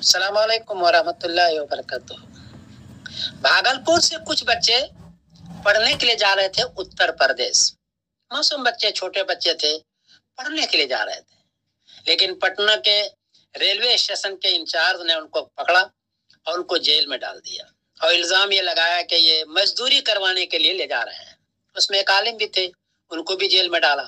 السلام علیکم ورحمۃ اللہ وبرکاتہ۔ بھاگلپور سے کچھ بچے پڑھنے کے لیے جا رہے تھے اتر پردیش۔ معصوم بچے، چھوٹے بچے تھے، پڑھنے کے لیے جا رہے تھے، لیکن پٹنہ کے ریلوے اسٹیشن کے انچارج نے ان کو پکڑا اور ان کو جیل میں ڈال دیا، اور الزام یہ لگایا کہ یہ مزدوری کروانے کے لیے لے جا رہے ہیں۔ اس میں ایک عالم بھی تھے، ان کو بھی جیل میں ڈالا،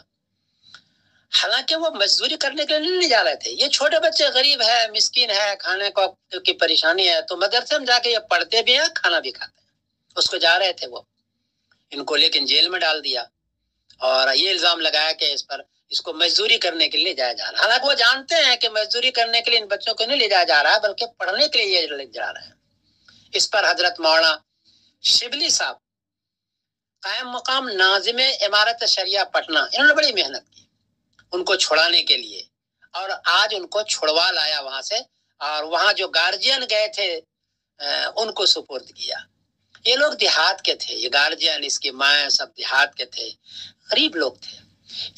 حالانکہ وہ مزدوری کرنے کے لیے نہیں جا رہے تھے۔ یہ چھوٹے بچے غریب ہے، مسکین ہے، کھانے کو کی پریشانی ہے، تو مدرسے میں جا کے یہ پڑھتے بھی ہیں، کھانا بھی کھاتے ہیں، اس کو جا رہے تھے وہ، ان کو لیکن جیل میں ڈال دیا، اور یہ الزام لگایا کہ اس کو مزدوری کرنے کے لیے جایا جا رہا ہے۔ حالانکہ وہ جانتے ہیں کہ مزدوری کرنے کے لیے ان بچوں کو نہیں لے جایا جا رہا ہے، بلکہ پڑھنے کے لیے یہ لے جا رہے ہیں۔ اس پر حضرت مولانا شبلی صاحب، قائم مقام ناظم امارت شریعہ پٹنہ، انہوں نے بڑی محنت کی ان کو چھڑانے کے لیے، اور آج ان کو چھڑوا لایا وہاں سے، اور وہاں جو گارجین گئے تھے ان کو سپرد کیا۔ یہ لوگ دیہات کے تھے، یہ گارجین، اس کی ماں، سب دیہات کے تھے، غریب لوگ تھے۔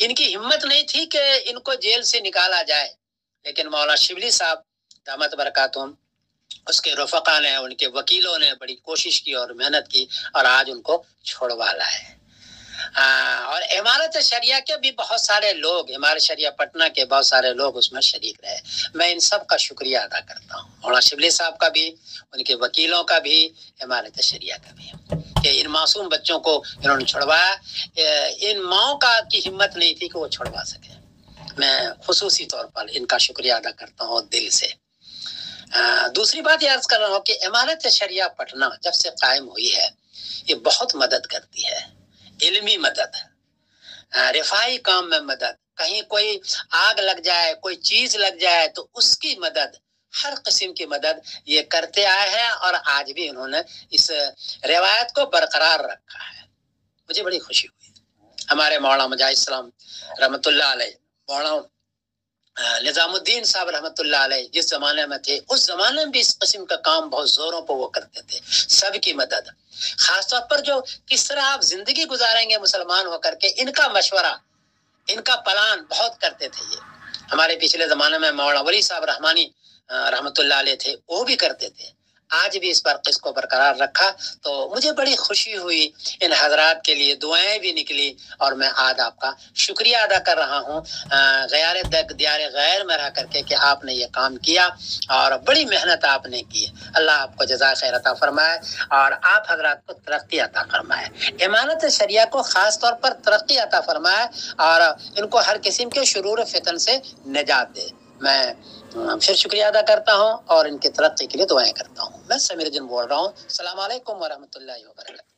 ان کی ہمت نہیں تھی کہ ان کو جیل سے نکالا جائے، لیکن مولانا شبلی صاحب دامت برکاتہم، اس کے رفقا نے، ان کے وکیلوں نے بڑی کوشش کی اور محنت کی، اور آج ان کو چھوڑوا لائے۔ اور امارت شریعہ کے بھی بہت سارے لوگ، امارت شریعہ پٹنہ کے بہت سارے لوگ اس میں شریک رہے۔ میں ان سب کا شکریہ ادا کرتا ہوں، مولانا شبلی صاحب کا بھی، ان کے وکیلوں کا بھی، امارت شریعہ کا بھی، کہ ان معصوم بچوں کو انہوں نے چھڑوایا۔ ان ماؤں کی ہمت نہیں تھی کہ وہ چھڑوا سکے۔ میں خصوصی طور پر ان کا شکریہ ادا کرتا ہوں دل سے۔ دوسری بات یہ عرض کر رہا ہوں کہ امارت شریعہ پٹنہ جب سے قائم ہوئی ہے، یہ بہت مدد کرتی ہے، علمی مدد، رفاہی کام میں مدد، کہیں کوئی آگ لگ جائے، کوئی چیز لگ جائے تو اس کی مدد، ہر قسم کی مدد یہ کرتے آئے ہیں، اور آج بھی انہوں نے اس روایت کو برقرار رکھا ہے۔ مجھے بڑی خوشی ہوئی۔ ہمارے مولانا مجاہد السلام رحمۃ اللہ علیہ، مولانا نظام الدین صاحب رحمۃ اللہ علیہ جس زمانے میں تھے، اس زمانے میں بھی اس قسم کا کام بہت زوروں پر وہ کرتے تھے، سب کی مدد، خاص طور پر جو کس طرح آپ زندگی گزاریں گے مسلمان ہو کر کے، ان کا مشورہ، ان کا پلان بہت کرتے تھے۔ یہ ہمارے پچھلے زمانے میں مولانا ولی صاحب رحمانی رحمۃ اللہ علیہ تھے، وہ بھی کرتے تھے، آج بھی اس پر اس کو برقرار رکھا، تو مجھے بڑی خوشی ہوئی۔ ان حضرات کے لیے دعائیں بھی نکلی، اور میں آج آپ کا شکریہ ادا کر رہا ہوں دیار غیر میں رہ کر کے، کہ آپ نے یہ کام کیا اور بڑی محنت آپ نے کی۔ اللہ آپ کو جزائے خیر عطا فرمائے، اور آپ حضرات کو ترقی عطا فرمائے، امانت شریعہ کو خاص طور پر ترقی عطا فرمائے، اور ان کو ہر قسم کے شرور فتن سے نجات دے۔ میں پھر شکریہ ادا کرتا ہوں، اور ان کی ترقی کے لیے دعائیں کرتا ہوں۔ میں سمیر جن بول رہا ہوں۔ السلام علیکم ورحمۃ اللہ وبرکاتہ۔